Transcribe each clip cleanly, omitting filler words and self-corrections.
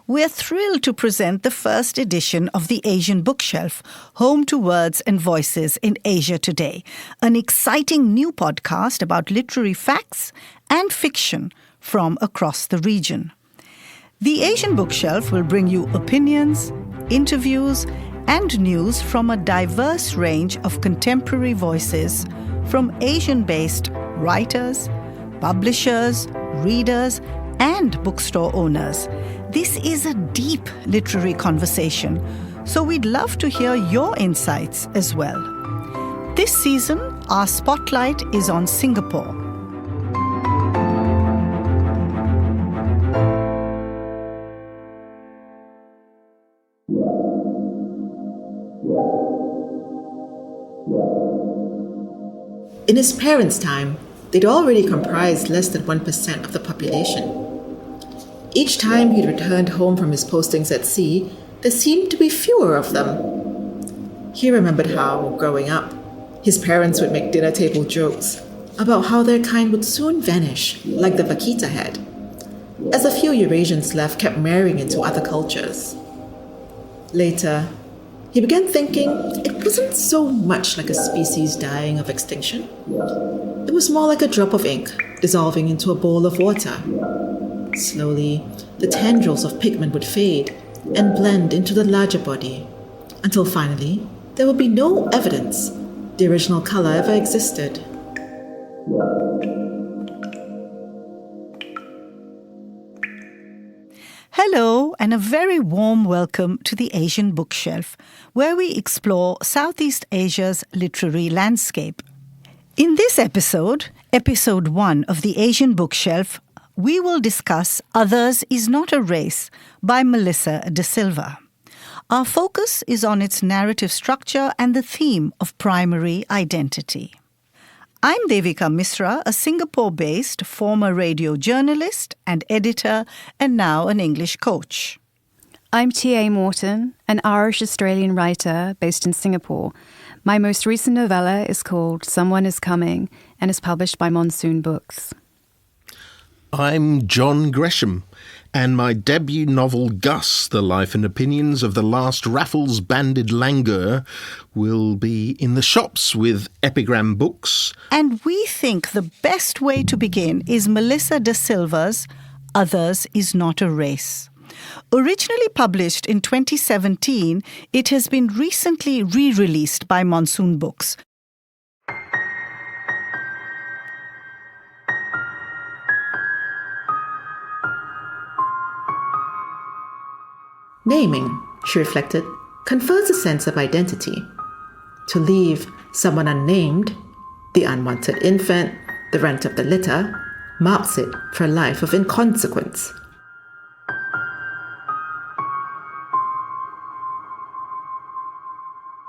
We're thrilled to present the first edition of the Asian Bookshelf, Home to Words and Voices in Asia Today, an exciting new podcast about literary facts and fiction from across the region. The Asian Bookshelf will bring you opinions, interviews, and news from a diverse range of contemporary voices from Asian-based writers, publishers, readers, and bookstore owners. This is a deep literary conversation, so we'd love to hear your insights as well. This season, our spotlight is on Singapore. In his parents' time, they'd already comprised less than 1% of the population. Each time he'd returned home from his postings at sea, there seemed to be fewer of them. He remembered how, growing up, his parents would make dinner table jokes about how their kind would soon vanish, like the vaquita had, as a few Eurasians left kept marrying into other cultures. Later, he began thinking it wasn't so much like a species dying of extinction. It was more like a drop of ink dissolving into a bowl of water. Slowly, the tendrils of pigment would fade and blend into the larger body, until finally, there would be no evidence the original color ever existed. Hello, and a very warm welcome to the Asian Bookshelf, where we explore Southeast Asia's literary landscape. In this episode, episode 1 of the Asian Bookshelf, we will discuss Others is Not a Race by Melissa de Silva. Our focus is on its narrative structure and the theme of primary identity. I'm Devika Misra, a Singapore-based former radio journalist and editor, and now an English coach. I'm T.A. Morton, an Irish-Australian writer based in Singapore. My most recent novella is called Someone is Coming and is published by Monsoon Books. I'm Jon Gresham, and my debut novel Gus, The Life and Opinions of the Last Raffles-Banded Langueur, will be in the shops with Epigram Books. And we think the best way to begin is Melissa de Silva's Others is Not a Race. Originally published in 2017, it has been recently re-released by Monsoon Books. Naming, she reflected, confers a sense of identity. To leave someone unnamed, the unwanted infant, the runt of the litter, marks it for a life of inconsequence.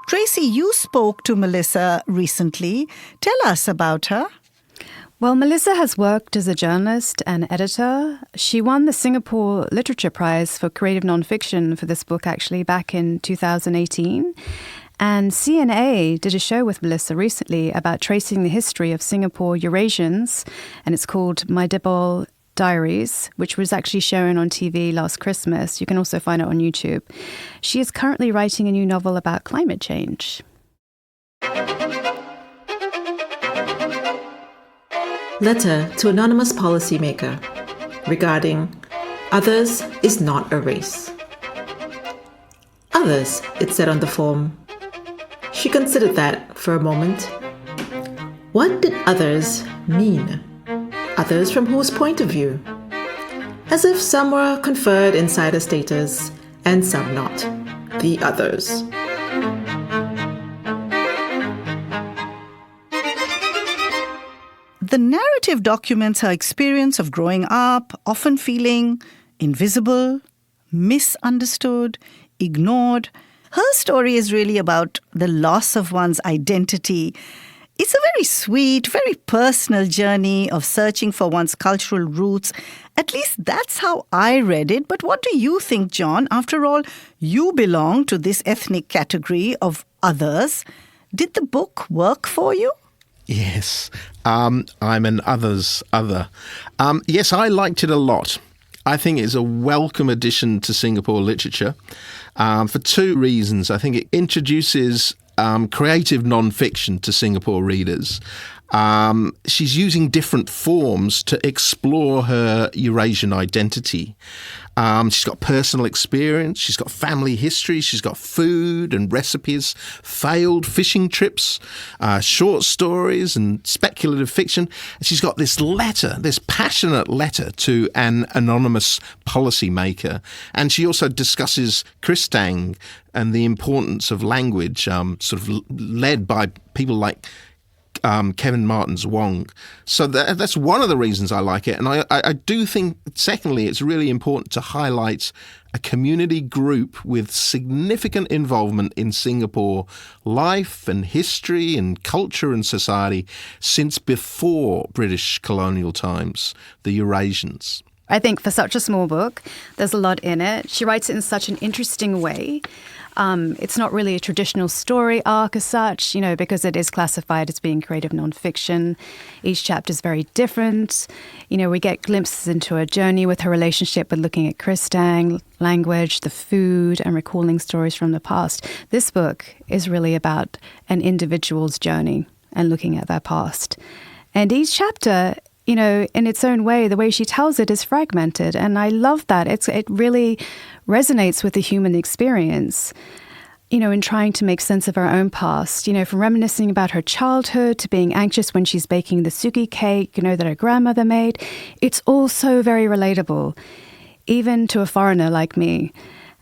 Tracy, you spoke to Melissa recently. Tell us about her. Well, Melissa has worked as a journalist and editor. She won the Singapore Literature Prize for Creative Nonfiction for this book, actually, back in 2018. And CNA did a show with Melissa recently about tracing the history of Singapore Eurasians, and it's called My Dibble Diaries, which was actually shown on TV last Christmas. You can also find it on YouTube. She is currently writing a new novel about climate change. Letter to anonymous policymaker regarding Others is Not a Race. Others, it said on the form. She considered that for a moment. What did others mean? Others from whose point of view? As if some were conferred insider status and some not. The others. The narrative documents her experience of growing up, often feeling invisible, misunderstood, ignored. Her story is really about the loss of one's identity. It's a very sweet, very personal journey of searching for one's cultural roots. At least that's how I read it. But what do you think, Jon? After all, you belong to this ethnic category of others. Did the book work for you? Yes, I'm an other. Yes, I liked it a lot. I think it's a welcome addition to Singapore literature for two reasons. I think it introduces creative non-fiction to Singapore readers. She's using different forms to explore her Eurasian identity. She's got personal experience, she's got family history, she's got food and recipes, failed fishing trips, short stories and speculative fiction. She's got this letter, this passionate letter to an anonymous policymaker. And she also discusses Kristang and the importance of language, sort of led by people like Kevin Martens Wong. So that's one of the reasons I like it. And I do think, secondly, it's really important to highlight a community group with significant involvement in Singapore life and history and culture and society since before British colonial times, the Eurasians. I think for such a small book, there's a lot in it. She writes it in such an interesting way. It's not really a traditional story arc as such, because it is classified as being creative nonfiction. Each chapter is very different. We get glimpses into her journey with her relationship with looking at Kristang, language, the food, and recalling stories from the past. This book is really about an individual's journey and looking at their past. And each chapter, in its own way, the way she tells it is fragmented. And I love that. It really resonates with the human experience, in trying to make sense of her own past, from reminiscing about her childhood to being anxious when she's baking the suki cake, that her grandmother made. It's all so very relatable, even to a foreigner like me.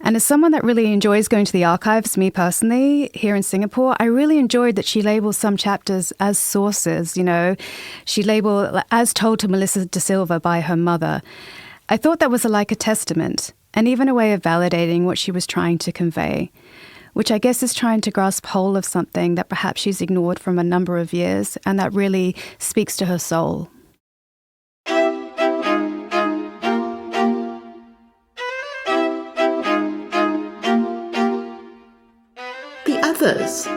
And as someone that really enjoys going to the archives, me personally, here in Singapore, I really enjoyed that she labels some chapters as sources, She labeled as told to Melissa de Silva by her mother. I thought that was like a testament and even a way of validating what she was trying to convey, which I guess is trying to grasp hold of something that perhaps she's ignored from a number of years and that really speaks to her soul. Others.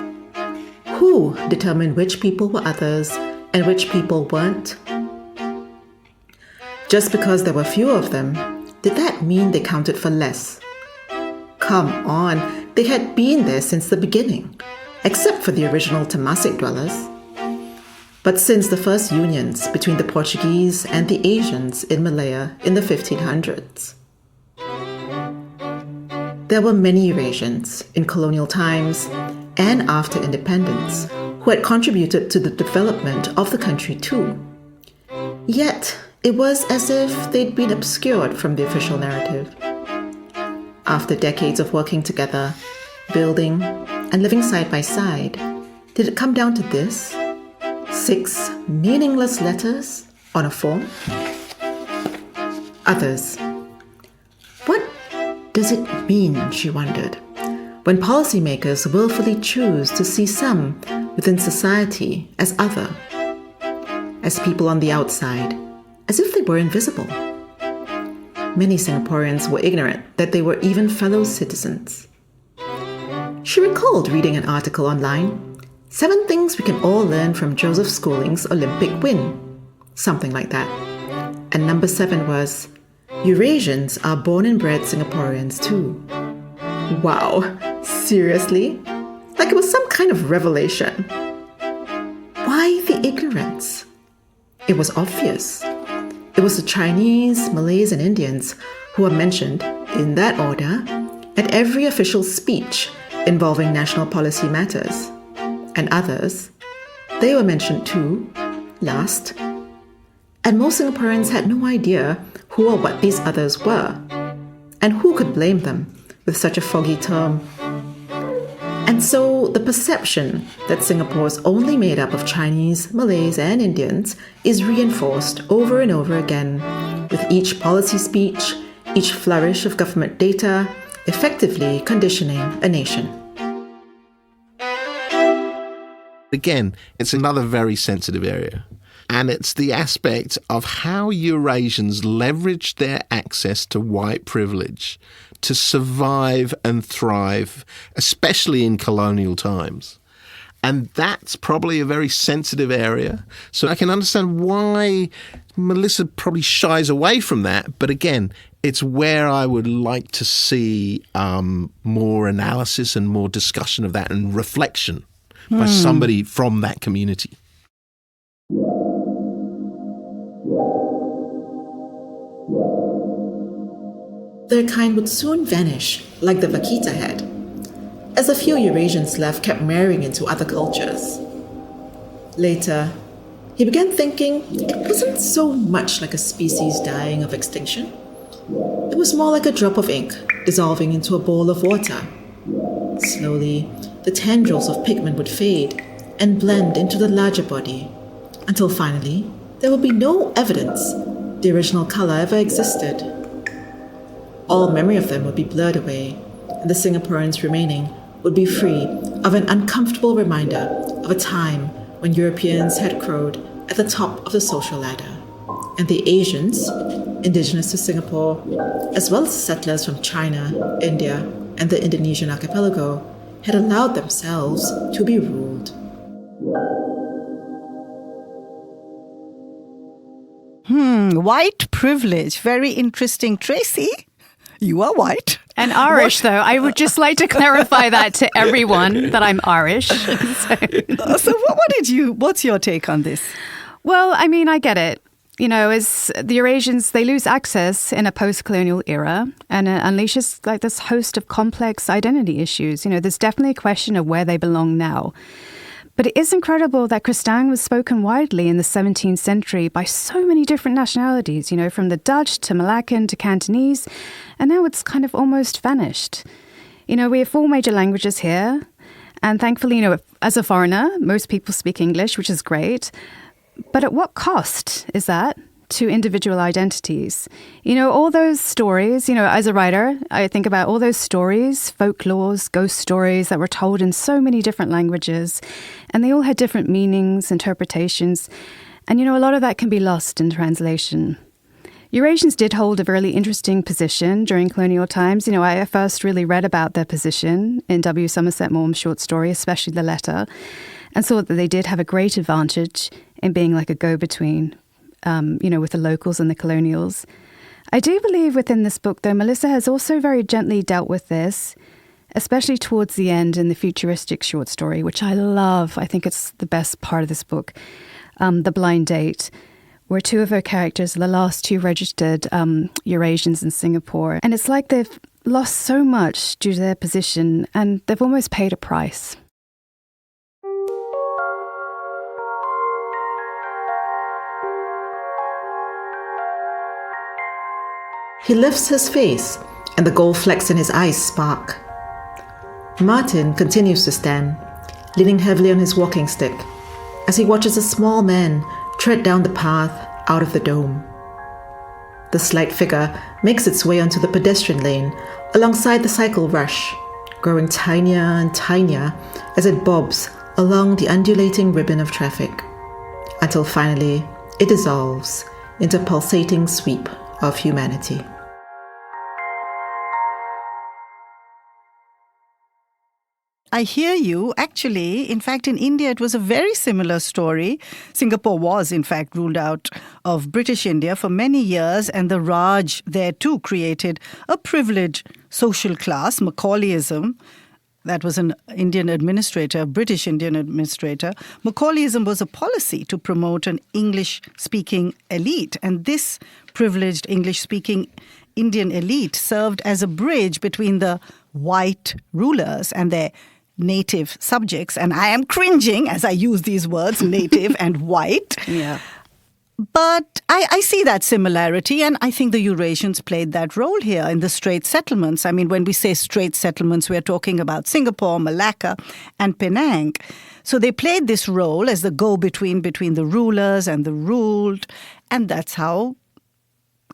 Who determined which people were others and which people weren't? Just because there were fewer of them, did that mean they counted for less? Come on, they had been there since the beginning, except for the original Temasek dwellers. But since the first unions between the Portuguese and the Asians in Malaya in the 1500s, there were many Eurasians in colonial times and after independence who had contributed to the development of the country too. Yet, it was as if they'd been obscured from the official narrative. After decades of working together, building, and living side by side, did it come down to this? 6 meaningless letters on a form? Others. What does it mean, she wondered, when policymakers willfully choose to see some within society as other, as people on the outside, as if they were invisible? Many Singaporeans were ignorant that they were even fellow citizens. She recalled reading an article online, 7 things we can all learn from Joseph Schooling's Olympic win, something like that. And number 7 was, Eurasians are born and bred Singaporeans too. Wow, seriously? Like it was some kind of revelation. Why the ignorance? It was obvious. It was the Chinese, Malays, and Indians who were mentioned, in that order, at every official speech involving national policy matters. And others, they were mentioned too, last. And most Singaporeans had no idea who or what these others were, and who could blame them with such a foggy term. And so the perception that Singapore is only made up of Chinese, Malays, and Indians is reinforced over and over again, with each policy speech, each flourish of government data, effectively conditioning a nation. Again, it's another very sensitive area. And it's the aspect of how Eurasians leveraged their access to white privilege to survive and thrive, especially in colonial times. And that's probably a very sensitive area. So I can understand why Melissa probably shies away from that. But again, it's where I would like to see more analysis and more discussion of that and reflection by somebody from that community. Their kind would soon vanish, like the vaquita had, as a few Eurasians left kept marrying into other cultures. Later, he began thinking it wasn't so much like a species dying of extinction. It was more like a drop of ink dissolving into a bowl of water. Slowly, the tendrils of pigment would fade and blend into the larger body, until finally, there would be no evidence the original color ever existed. All memory of them would be blurred away, and the Singaporeans remaining would be free of an uncomfortable reminder of a time when Europeans had crowed at the top of the social ladder, and the Asians, indigenous to Singapore, as well as settlers from China, India, and the Indonesian archipelago, had allowed themselves to be ruled. White privilege. Very interesting. Tracy, you are white. And Irish, though. I would just like to clarify that to everyone that I'm Irish. So what's your take on this? Well, I mean, I get it. You know, as the Eurasians, they lose access in a post-colonial era, and it unleashes like this host of complex identity issues. You know, there's definitely a question of where they belong now. But it is incredible that Kristang was spoken widely in the 17th century by so many different nationalities, you know, from the Dutch to Malaccan to Cantonese, and now it's kind of almost vanished. You know, we have 4 major languages here, and thankfully, you know, as a foreigner, most people speak English, which is great. But at what cost is that to individual identities? You know, all those stories, you know, as a writer, I think about all those stories, folklores, ghost stories that were told in so many different languages, and they all had different meanings, interpretations, and, you know, a lot of that can be lost in translation. Eurasians did hold a really interesting position during colonial times. You know, I first really read about their position in W. Somerset Maugham's short story, especially the letter, and saw that they did have a great advantage in being like a go-between, you know, with the locals and the colonials. I do believe within this book, though, Melissa has also very gently dealt with this, especially towards the end in the futuristic short story, which I love. I think it's the best part of this book, The Blind Date, where 2 of her characters are the last 2 registered Eurasians in Singapore. And it's like they've lost so much due to their position, and they've almost paid a price. He lifts his face, and the gold flecks in his eyes spark. Martin continues to stand, leaning heavily on his walking stick, as he watches a small man tread down the path out of the dome. The slight figure makes its way onto the pedestrian lane alongside the cycle rush, growing tinier and tinier as it bobs along the undulating ribbon of traffic, until finally it dissolves into a pulsating sweep of humanity. I hear you. Actually, in fact, in India, it was a very similar story. Singapore was, in fact, ruled out of British India for many years, and the Raj there too created a privileged social class, Macaulayism. That was an Indian administrator, a British Indian administrator. Macaulayism was a policy to promote an English-speaking elite, and this privileged English-speaking Indian elite served as a bridge between the white rulers and their native subjects. And I am cringing as I use these words, native and white. Yeah. But I see that similarity, and I think the Eurasians played that role here in the Straits settlements. I mean, when we say Straits settlements, we're talking about Singapore, Malacca, and Penang. So they played this role as the go-between between the rulers and the ruled, and that's how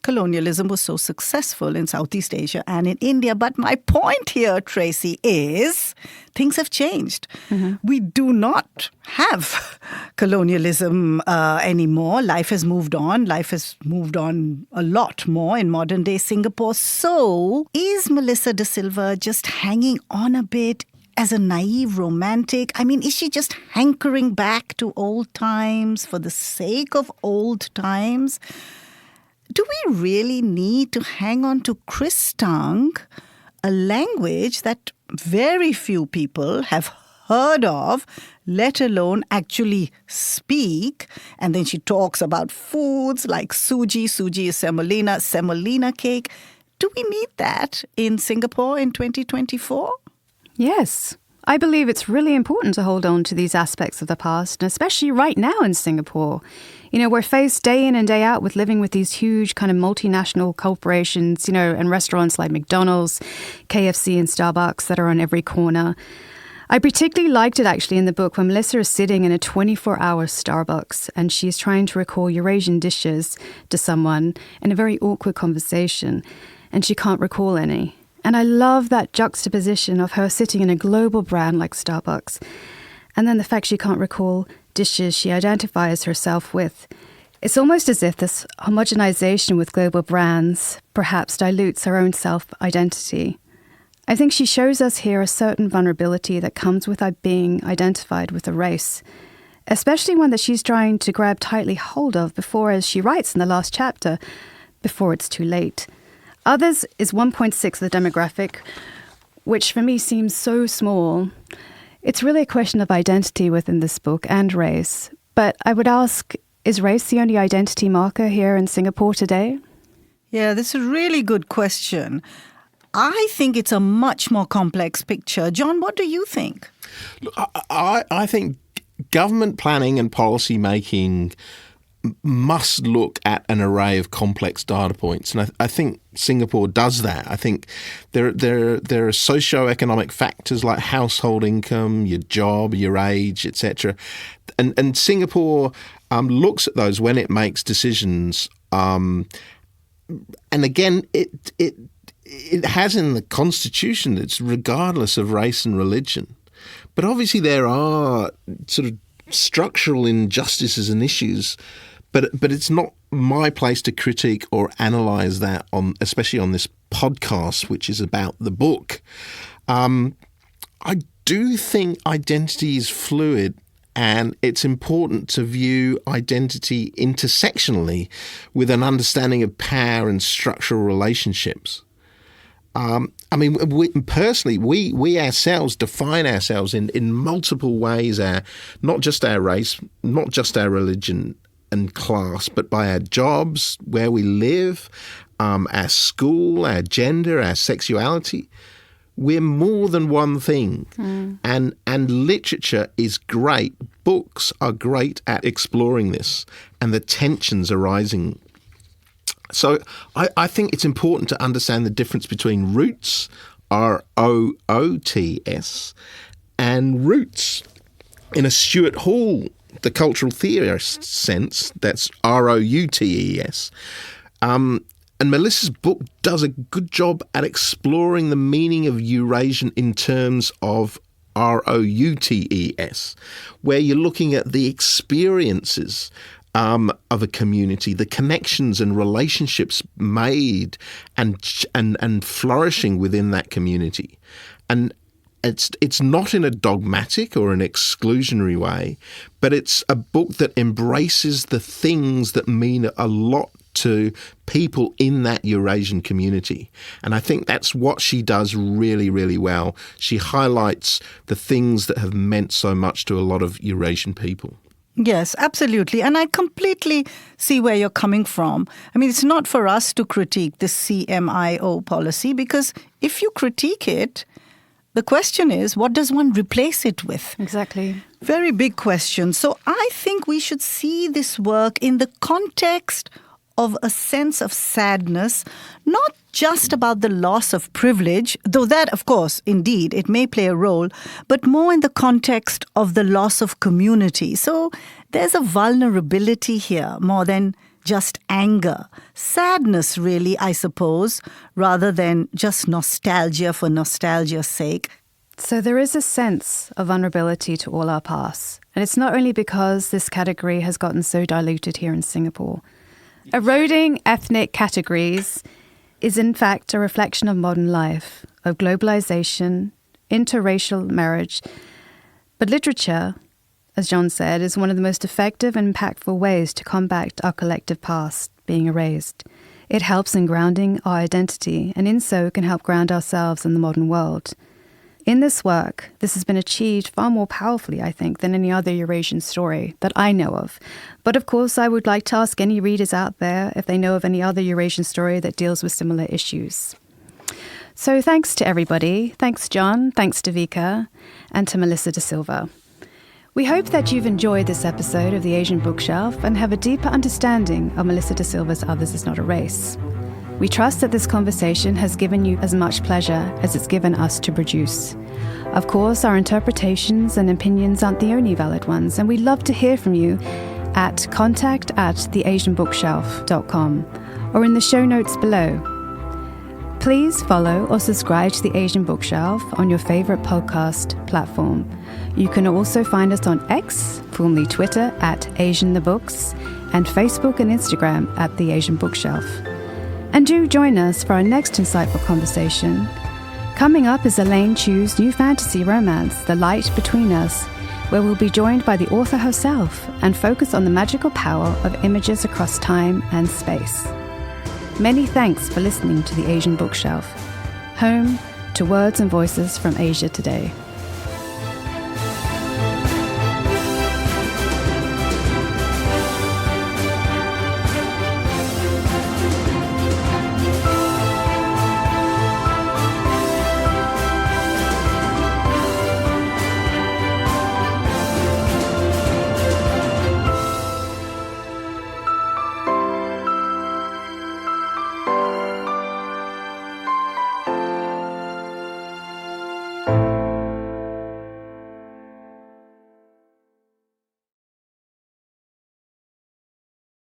colonialism was so successful in Southeast Asia and in India. But my point here, Tracy, is things have changed. Mm-hmm. We do not have colonialism anymore. Life has moved on. Life has moved on a lot more in modern-day Singapore. So is Melissa de Silva just hanging on a bit as a naive romantic? I mean, is she just hankering back to old times for the sake of old times? do we really need to hang on to Kristang, a language that very few people have heard of, let alone actually speak? And then she talks about foods like suji. Suji is semolina cake. Do we need that in Singapore in 2024? Yes. I believe it's really important to hold on to these aspects of the past, and especially right now in Singapore. You know, we're faced day in and day out with living with these huge kind of multinational corporations, you know, and restaurants like McDonald's, KFC and Starbucks that are on every corner. I particularly liked it actually in the book when Melissa is sitting in a 24-hour Starbucks and she's trying to recall Eurasian dishes to someone in a very awkward conversation, and she can't recall any. And I love that juxtaposition of her sitting in a global brand like Starbucks, and then the fact she can't recall dishes she identifies herself with. It's almost as if this homogenization with global brands perhaps dilutes her own self-identity. I think she shows us here a certain vulnerability that comes with being identified with a race, especially one that she's trying to grab tightly hold of before, as she writes in the last chapter, before it's too late. Others is 1.6 of the demographic, which for me seems so small. It's really a question of identity within this book and race. But I would ask, is race the only identity marker here in Singapore today? Yeah, this is a really good question. I think it's a much more complex picture. John, what do you think? Look, I think government planning and policy making must look at an array of complex data points. And I think Singapore does that. I think there are socio-economic factors like household income, your job, your age, etc. And Singapore looks at those when it makes decisions. And again, it has in the constitution it's regardless of race and religion. But obviously there are sort of structural injustices and issues, but it's not my place to critique or analyse that, especially on this podcast, which is about the book. I do think identity is fluid, and it's important to view identity intersectionally with an understanding of power and structural relationships. I mean, we ourselves define ourselves in multiple ways, not just our race, not just our religion and class, but by our jobs, where we live, our school, our gender, our sexuality. We're more than one thing. And literature is great. Books are great at exploring this and the tensions arising. So I think it's important to understand the difference between roots, R-O-O-T-S, and roots. In a Stuart Hall, the cultural theorist sense, that's R-O-U-T-E-S. And Melissa's book does a good job at exploring the meaning of Eurasian in terms of R-O-U-T-E-S, where you're looking at the experiences of a community, the connections and relationships made and flourishing within that community. And it's not in a dogmatic or an exclusionary way, but it's a book that embraces the things that mean a lot to people in that Eurasian community. And I think that's what she does really, really well. She highlights the things that have meant so much to a lot of Eurasian people. Yes, absolutely. And I completely see where you're coming from. I mean, it's not for us to critique the CMIO policy, because if you critique it, the question is, what does one replace it with? Exactly. Very big question. So I think we should see this work in the context of a sense of sadness, not just about the loss of privilege, though that, of course, indeed, it may play a role, but more in the context of the loss of community. So there's a vulnerability here more than just anger. Sadness, really, I suppose, rather than just nostalgia for nostalgia's sake. So there is a sense of vulnerability to all our pasts. And it's not only because this category has gotten so diluted here in Singapore. Eroding ethnic categories is in fact a reflection of modern life, of globalization, interracial marriage. But literature, as John said, is one of the most effective and impactful ways to combat our collective past being erased. It helps in grounding our identity, and in so can help ground ourselves in the modern world. In this work, this has been achieved far more powerfully, I think, than any other Eurasian story that I know of. But of course, I would like to ask any readers out there if they know of any other Eurasian story that deals with similar issues. So thanks to everybody. Thanks, John. Thanks, Devika. And to Melissa de Silva. We hope that you've enjoyed this episode of the Asian Bookshelf and have a deeper understanding of Melissa de Silva's Others Is Not a Race. We trust that this conversation has given you as much pleasure as it's given us to produce. Of course, our interpretations and opinions aren't the only valid ones, and we'd love to hear from you at contact@theasianbookshelf.com or in the show notes below. Please follow or subscribe to the Asian Bookshelf on your favorite podcast platform. You can also find us on X, formerly Twitter, @AsianTheBooks, and Facebook and Instagram @The Asian Bookshelf. And do join us for our next insightful conversation. Coming up is Elaine Chu's new fantasy romance, The Light Between Us, where we'll be joined by the author herself and focus on the magical power of images across time and space. Many thanks for listening to the Asian Bookshelf, home to words and voices from Asia today.